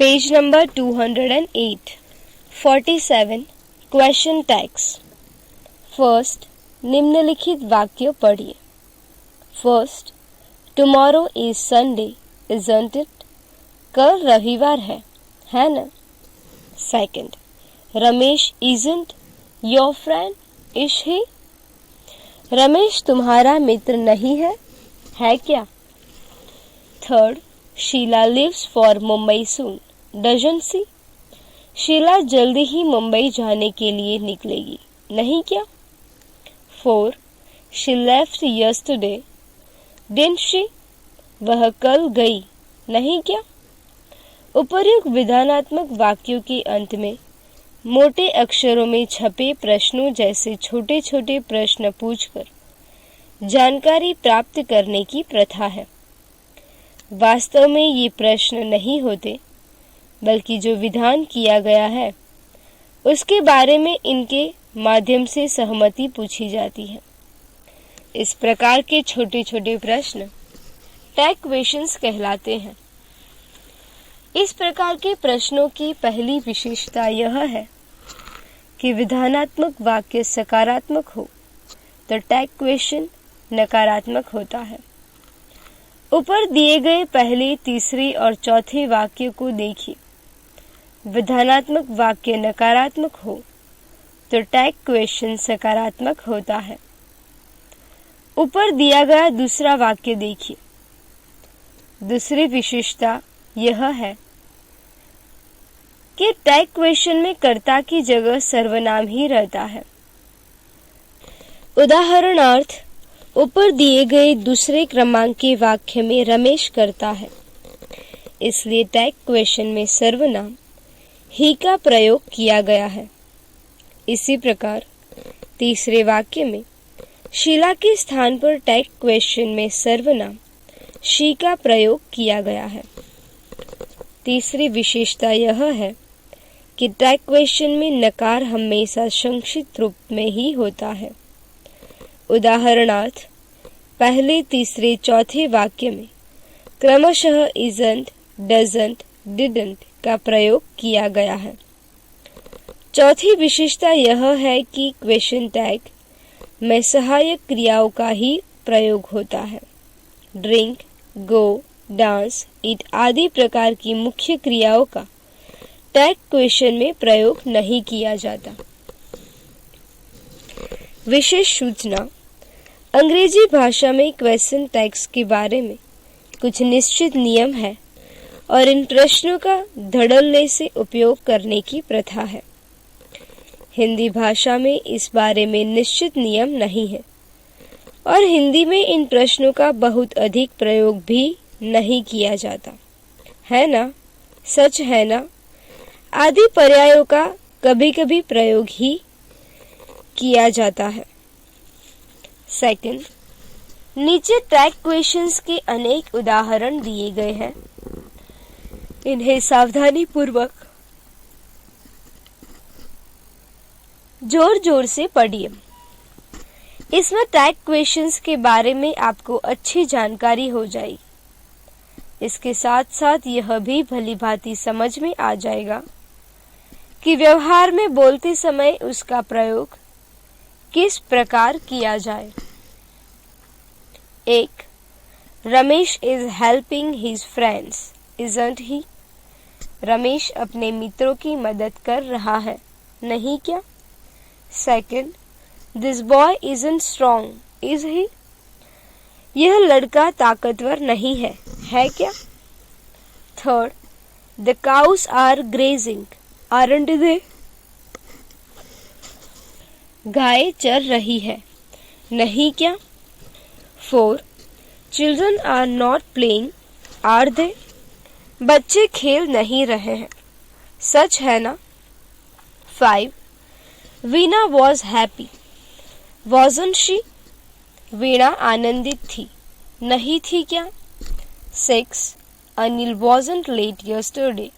Page number 208 47 question tags. First, निम्नलिखित वाक्य पढ़िए। First, tomorrow is Sunday isn't it? कल रविवार है ना? Second, Ramesh isn't your friend is he? Ramesh तुम्हारा मित्र नहीं है क्या? Third, Sheela lives for Mumbai soon doesn't she? Sheela जल्दी ही मुंबई जाने के लिए निकलेगी, नहीं क्या? Four, she left yesterday didn't she? वह कल गई, नहीं क्या? उपर्युक्त विधानात्मक वाक्यों के अंत में मोटे अक्षरों में छपे प्रश्नों जैसे छोटे छोटे प्रश्न पूछकर जानकारी प्राप्त करने की प्रथा है। वास्तव में ये प्रश्न नहीं होते, बल्कि जो विधान किया गया है उसके बारे में इनके माध्यम से सहमति पूछी जाती है। इस प्रकार के छोटे छोटे प्रश्न टैग क्वेश्चंस कहलाते हैं। इस प्रकार के प्रश्नों की पहली विशेषता यह है कि विधानात्मक वाक्य सकारात्मक हो तो टैग क्वेश्चन नकारात्मक होता है। ऊपर दिए गए पहले, तीसरे और चौथे वाक्य को देखिए। विधानात्मक वाक्य नकारात्मक हो तो टैग क्वेश्चन सकारात्मक होता है। ऊपर दिया गया दूसरा वाक्य देखिए। दूसरी विशेषता यह है कि टैग क्वेश्चन में कर्ता की जगह सर्वनाम ही रहता है। उदाहरणार्थ, ऊपर दिए गए दूसरे क्रमांक के वाक्य में रमेश कर्ता है, इसलिए टैग क्वेश्चन में सर्वनाम ही का प्रयोग किया गया है। इसी प्रकार तीसरे वाक्य में शीला के स्थान पर टैग क्वेश्चन में सर्वनाम शी का प्रयोग किया गया है। तीसरी विशेषता यह है कि टैग क्वेश्चन में नकार हमेशा संक्षिप्त रूप में ही होता है। उदाहरणार्थ, पहले, तीसरे, चौथे वाक्य में क्रमशः इजंट, डजंट, डिडंट का प्रयोग किया गया है। चौथी विशेषता यह है कि क्वेश्चन टैग में सहायक क्रियाओं का ही प्रयोग होता है। ड्रिंक, गो, डांस, ईट आदि प्रकार की मुख्य क्रियाओं का टैग क्वेश्चन में प्रयोग नहीं किया जाता। विशेष सूचना, अंग्रेजी भाषा में क्वेश्चन टैग्स के बारे में कुछ निश्चित नियम है और इन प्रश्नों का धड़ल्ले से उपयोग करने की प्रथा है। हिंदी भाषा में इस बारे में निश्चित नियम नहीं है और हिंदी में इन प्रश्नों का बहुत अधिक प्रयोग भी नहीं किया जाता, है ना? सच है ना? आदि पर्यायों का कभी कभी प्रयोग ही किया जाता है। सेकंड, नीचे टैग क्वेश्चंस के अनेक उदाहरण दिए गए हैं। इन्हें सावधानी पूर्वक जोर जोर से पढ़िए। इसमें टैग क्वेश्चंस के बारे में आपको अच्छी जानकारी हो जाएगी। इसके साथ साथ यह भी भलीभांति समझ में आ जाएगा कि व्यवहार में बोलते समय उसका प्रयोग किस प्रकार किया जाए। 1. Ramesh is helping his friends isn't he? Ramesh अपने मित्रों की मदद कर रहा है, नहीं क्या? Second, this boy isn't strong is he? यह लड़का ताकतवर नहीं है क्या? Third, the cows are grazing aren't they? गाय चर रही है, नहीं क्या? 4. Children are not playing are they? बच्चे खेल नहीं रहे हैं, सच है ना? 5. Veena was happy wasn't she? Veena आनंदित थी, नहीं थी क्या? 6. Anil wasn't late yesterday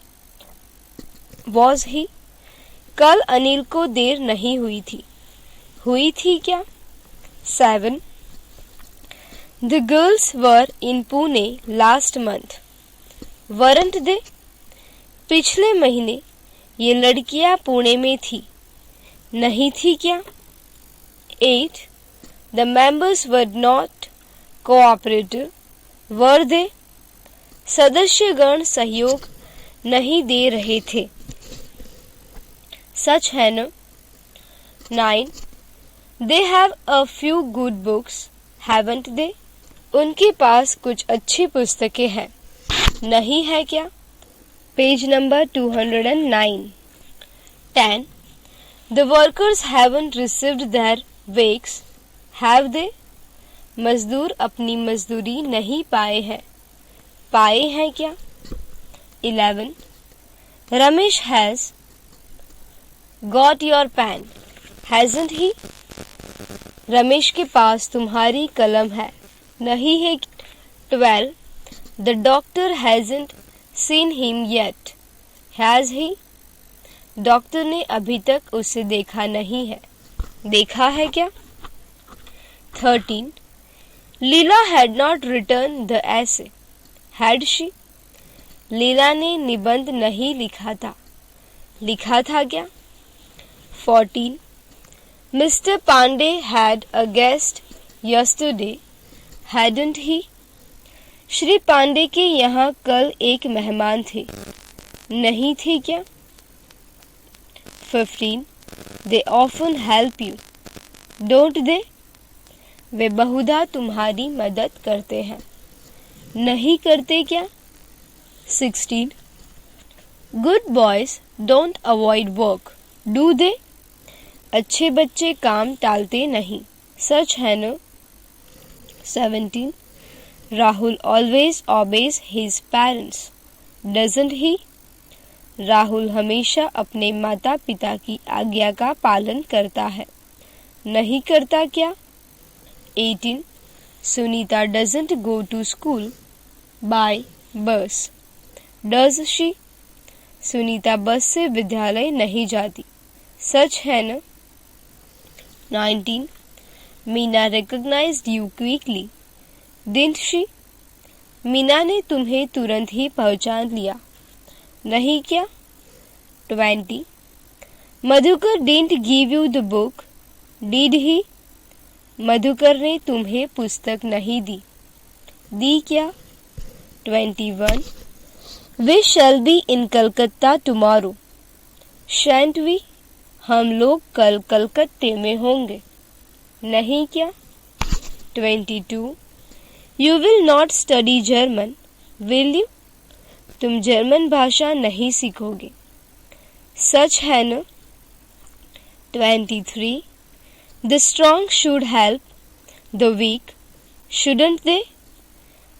was he? कल अनिल को देर नहीं हुई थी क्या? 7. The girls were in Pune last month. Weren't they? पिछले महीने ये लड़कियां पुणे में थी, नहीं थी क्या? 8. The members were not cooperative, were they? सदस्यगण सहयोग नहीं दे रहे थे, सच है न? 9. They have a few good books, haven't they? उनके पास कुछ अच्छी पुस्तकें हैं, नहीं है क्या? Page number 209. 10. The workers haven't received their wages, have they? मजदूर अपनी मजदूरी नहीं पाए हैं क्या? 11. Ramesh has got your pen, hasn't he? Ramesh के पास तुम्हारी कलम है, नहीं है? 12. The doctor hasn't seen him yet, has he? Doctor ने अभी तक उसे देखा नहीं है, देखा है क्या? 13. लीला had not written the essay, had she? लीला ने निबंध नहीं लिखा था क्या? 14. Mr. Pandey had a guest yesterday, hadn't he? Shri Pandey के यहाँ कल एक मेहमान थे, नहीं थे क्या? 15. They often help you, don't they? वे बहुधा तुम्हारी मदद करते हैं, नहीं करते क्या? 16. Good boys don't avoid work, do they? अच्छे बच्चे काम टालते नहीं, सच है न? 17. Rahul always obeys his parents, doesn't he? Rahul हमेशा अपने माता पिता की आज्ञा का पालन करता है, नहीं करता क्या? 18. Sunita doesn't go to school by bus, does she? Sunita बस से विद्यालय नहीं जाती, सच है न? 19. Meena recognized you quickly, didn't she? Meena ने तुम्हें तुरंत ही पहचान लिया, नहीं क्या? 20. Madhukar didn't give you the book, did he? Madhukar ने तुम्हें पुस्तक नहीं दी क्या? 21. We shall be in Calcutta tomorrow, shan't we? हम लोग कल कलकत्ते में होंगे, नहीं क्या? 22. You will not study German, will you? तुम जर्मन भाषा नहीं सीखोगे, सच है न? 23. The strong should help the weak, shouldn't they?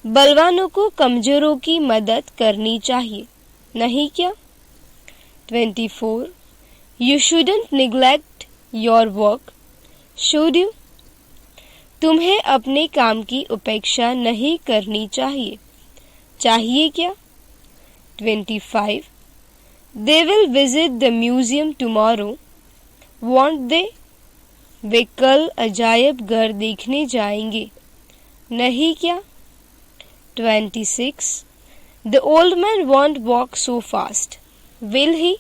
बलवानों को कमजोरों की मदद करनी चाहिए, नहीं क्या? 24. You shouldn't neglect your work, should you? तुम्हें अपने काम की उपेक्षा नहीं करनी चाहिए क्या? 25. They will visit the museum tomorrow, won't they? वे कल अजायब घर देखने जाएंगे, नहीं क्या? 26. The old man won't walk so fast, will he?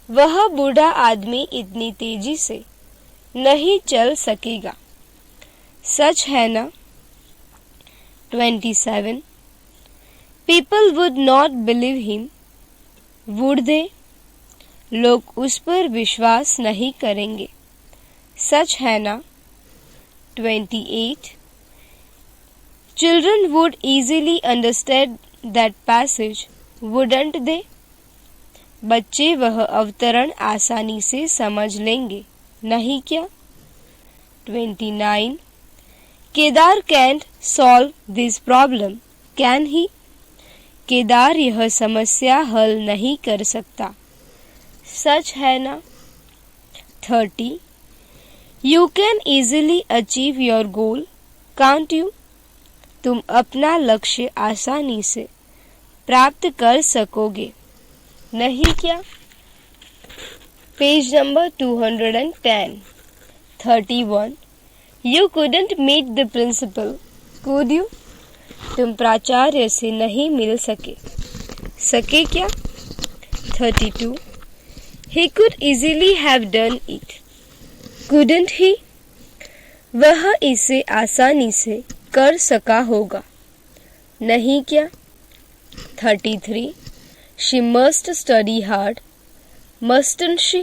वह बूढ़ा आदमी इतनी तेजी से नहीं चल सकेगा, सच है ना? 27. People would not believe him, would they? लोग उस पर विश्वास नहीं करेंगे, सच है ना? 28. Children would easily understand that passage, wouldn't they? बच्चे वह अवतरण आसानी से समझ लेंगे, नहीं क्या? 29. Kedar can't solve this problem, can he? Kedar यह समस्या हल नहीं कर सकता, सच है ना? 30. You can easily achieve your goal, can't you? तुम अपना लक्ष्य आसानी से प्राप्त कर सकोगे, नहीं क्या? Page number 210. 31. You couldn't meet the principal, could you? तुम प्राचार्य से नहीं मिल सके क्या? 32. He could easily have done it. Couldn't he? वह इसे आसानी से कर सका होगा, नहीं क्या? 33. She must study hard. Mustn't she?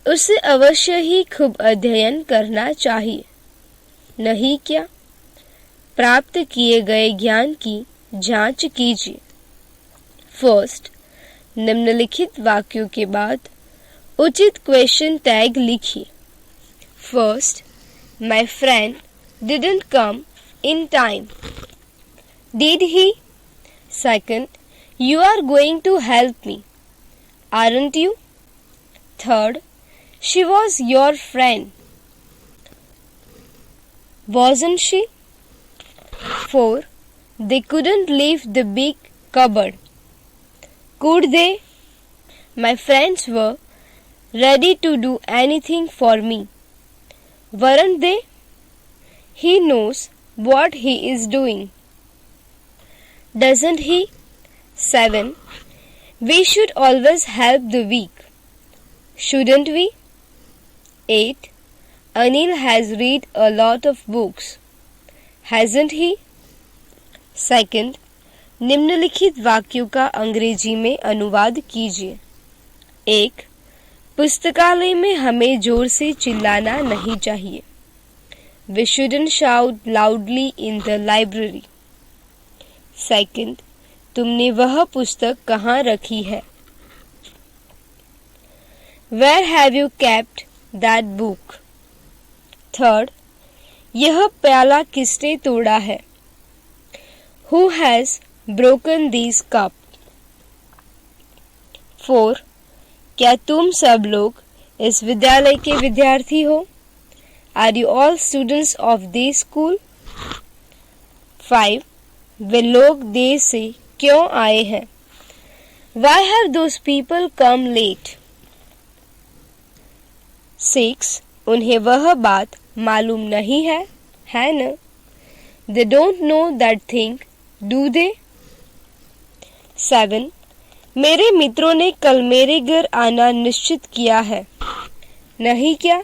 उसे अवश्य ही खूब अध्ययन करना चाहिए, नहीं क्या? प्राप्त किए गए ज्ञान की जांच कीजिए. फर्स्ट, निम्नलिखित वाक्यों के बाद उचित क्वेश्चन टैग लिखिए. First, My friend didn't come in time. Did he? Second, you are going to help me, aren't you? Third, she was your friend, wasn't she? 4. They couldn't leave the big cupboard. Could they? My friends were ready to do anything for me, weren't they? He knows what he is doing, doesn't he? 7. We should always help the weak, shouldn't we? 8. Anil has read a lot of books, hasn't he? Second, निम्नलिखित वाक्यों का अंग्रेजी में अनुवाद कीजिए. 1. पुस्तकालय में हमें जोर से चिल्लाना नहीं चाहिए. We shouldn't shout loudly in the library. Second, तुमने वह पुस्तक कहाँ रखी है? Where have you kept that book? Third, यह प्याला किसने तोड़ा है? Who has broken this cup? 4. क्या तुम सब लोग इस विद्यालय के विद्यार्थी हो? Are you all students of this school? 5. वे लोग देर से क्यों आए हैं? Why have those people come late? 6. उन्हें वह बात मालूम नहीं है, है न? They don't know that thing, do they? 7. मेरे मित्रों ने कल मेरे घर आना निश्चित किया है, नहीं क्या?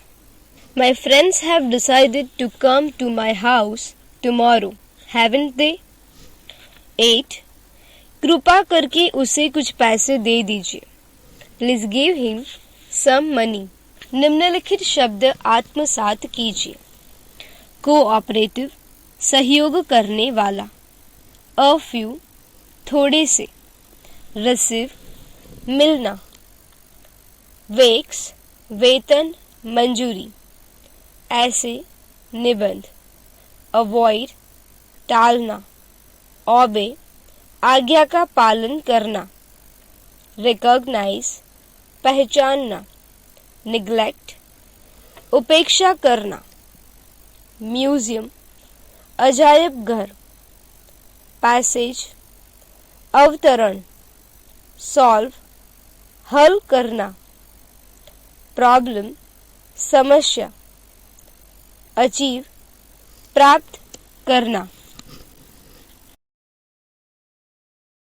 My friends have decided to come to my house tomorrow, haven't they? 8. कृपा करके उसे कुछ पैसे दे दीजिए. Please give him some money. निम्नलिखित शब्द आत्मसात कीजिए. कोऑपरेटिव, सहयोग करने वाला. A few, थोड़े से. Receive, मिलना. Weeks, वेतन, मंजूरी. ऐसे, निबंध. Avoid, टालना. Obey, आज्ञा का पालन करना. Recognize, पहचानना. Neglect, उपेक्षा करना. Museum, अजायब घर. Passage, अवतरण. Solve, हल करना. Problem, समस्या. Achieve, प्राप्त करना.